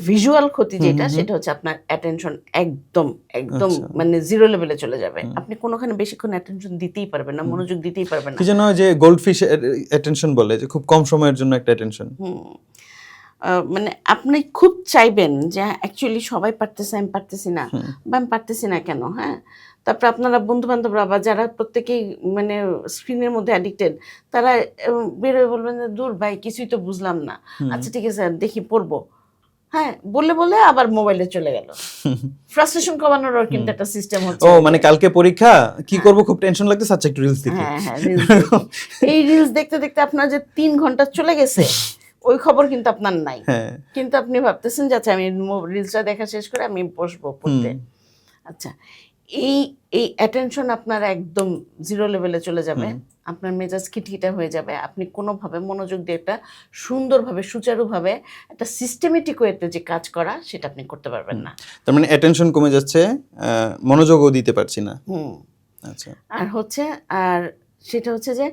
Visual ক্ষতি যেটা সেটা হচ্ছে আপনার অ্যাটেনশন একদম একদম মানে জিরো লেভেলে চলে যাবে। আপনি কোনোখানে বেশিক্ষণ অ্যাটেনশন দিতেই পারবেন না, মনোযোগ দিতেই পারবেন না। কি যেন যে গোল্ডফিশ অ্যাটেনশন বলে, যে খুব কম সময়ের জন্য একটা অ্যাটেনশন। মানে আপনি খুব চাইবেন যে অ্যাকচুয়ালি সবাই পারতেছে, আমি পারতেছি না, বা আমি পারতেছি না কেন, হ্যাঁ। তারপর আপনারা বন্ধু বান্ধবরা বা যারা প্রত্যেকেই মানে স্ক্রিনের মধ্যে অ্যাডিক্টেড, তারা বেরোয় বলবেন যে দূর ভাই কিছুই তো বুঝলাম না, আচ্ছা ঠিক আছে দেখি পড়বো, হ্যাঁ বলে বলে আবার মোবাইলে চলে গেল। ফ্রাস্ট্রেশন কমানোর কিন্তু একটা সিস্টেম হচ্ছে। ও মানে কালকে পরীক্ষা, কি করব খুব টেনশন লাগতেছে, আচ্ছা একটু রিলস দেখি। হ্যাঁ হ্যাঁ রিলস এই রিলস দেখতে দেখতে আপনার যে 3 ঘন্টা চলে গেছে ওই খবর কিন্তু আপনার নাই, কিন্তু আপনি ভাবতেছেন যে আচ্ছা আমি রিলসটা দেখা শেষ করে আমি বসবো পড়তে। আচ্ছা এই এই অ্যাটেনশন আপনার একদম জিরো লেভেলে চলে যাবে, আপনার মেজাজ খিটখিটা হয়ে যাবে, আপনি কোনোভাবে মনোযোগ দিয়ে একটা সুন্দরভাবে সুচারুভাবে একটা সিস্টেমেটিক ওয়েতে যে কাজ করা সেটা আপনি করতে পারবেন না। তার মানে অ্যাটেনশন কমে যাচ্ছে, মনোযোগও দিতে পারছি না। আচ্ছা। আর সেটা হচ্ছে যে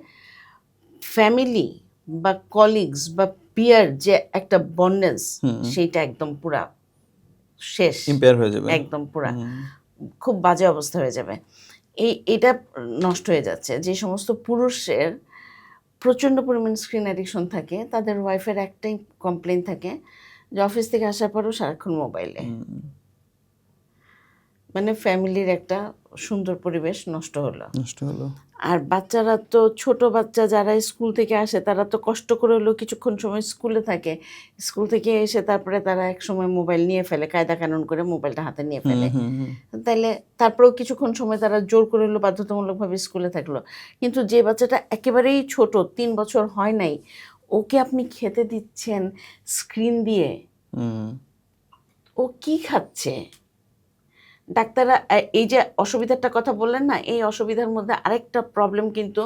ফ্যামিলি বা কলিগস বা পিয়ার যে একটা বন্ডেন্স সেইটা একদম পুরা শেষ, ইম্পেয়ার হয়ে যাবে একদম পুরা খুব বাজে অবস্থা হয়ে যাবে। এটা নষ্ট হয়ে যাচ্ছে। যে সমস্ত পুরুষের প্রচণ্ড পরিমাণ স্ক্রিন অ্যাডিকশন থাকে, তাদের ওয়াইফের একটাই কমপ্লেন থাকে যে অফিস থেকে আসার পরও সারাক্ষণ মোবাইলে, মানে ফ্যামিলির একটা সুন্দর পরিবেশ নষ্ট হলো। আর বাচ্চারা তো ছোট বাচ্চা যারা স্কুল থেকে আসে তারা তো কষ্ট করে হলেও কিছুক্ষণ সময় স্কুলে থাকে, স্কুল থেকে এসে তারপরে তারা এক সময় মোবাইল নিয়ে ফেলে, কায়দা কানুন করে মোবাইলটা হাতে নিয়ে ফেলে। তাইলে তারপরেও কিছুক্ষণ সময় তারা জোর করে হলো বাধ্যতামূলকভাবে স্কুলে থাকলো, কিন্তু যে বাচ্চাটা একেবারেই ছোট 3 বছর হয় নাই, ওকে আপনি খেতে দিচ্ছেন স্ক্রিন দিয়ে, ও কি খাচ্ছে? ডাক্তাররা এই যে অসুবিধাটার কথা বললেন না, এই অসুবিধার মধ্যে আরেকটা প্রবলেম কিন্তু,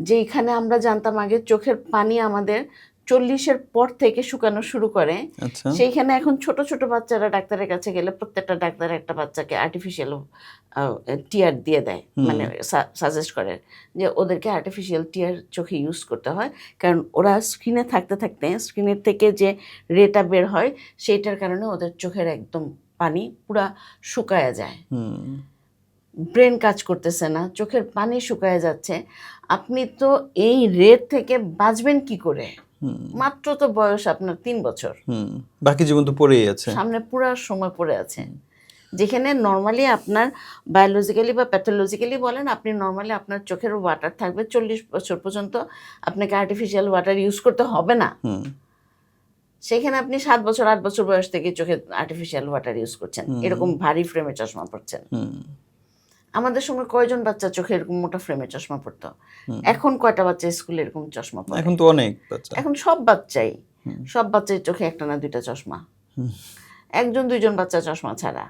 যেখানে আমরা জানতাম আগে চোখের পানি আমাদের 40-এর পর থেকে শুকানো শুরু করে, সেইখানে এখন ছোট ছোট বাচ্চারা ডাক্তারের কাছে গেলে প্রত্যেকটা ডাক্তার একটা বাচ্চাকে আর্টিফিশিয়াল টিয়ার দিয়ে দেয়, মানে সাজেস্ট করে যে ওদেরকে আর্টিফিশিয়াল টিয়ার চোখে ইউজ করতে হয়, কারণ ওরা স্ক্রিনে থাকতে থাকতে স্ক্রিনের থেকে যে রেটা বের হয় সেইটার কারণে ওদের চোখের একদম পানি পুরা শুকায়া যায়, ব্রেন কাজ করতেছে না, চোখের পানি শুকায় যাচ্ছে। আপনি তো এই রেট থেকে বাঁচবেন কি করে? মাত্র তো বয়স আপনার 3 বছর, বাকি জীবন তো পড়েই আছে, সামনে পুরো সময় পড়ে আছে, যেখানে নর্মালি আপনার বায়োলজিক্যালি বা প্যাথোলজিক্যালি বলেন, আপনি নর্মালি আপনার চোখের ওয়াটার থাকবে 40 বছর পর্যন্ত, আপনাকে আর্টিফিশিয়াল ওয়াটার ইউজ করতে হবে না। সেখানে আপনি 7 বছর 8 বছর বয়স থেকে চোখে আর্টিফিশিয়াল ওয়াটার ইউজ করছেন, এরকম ভারী ফ্রেমে চশমা পড়ছেন। আমাদের সময় কয়জন বাচ্চা চোখে এরকম মোটা ফ্রেমে চশমা পড়তো? এখন কয়টা বাচ্চা স্কুলে এরকম চশমা পড়ে? এখন তো অনেক বাচ্চা, এখন সব বাচ্চাই চোখে একটা না দুইটা চশমা, 1-2জন বাচ্চা চশমা ছাড়া।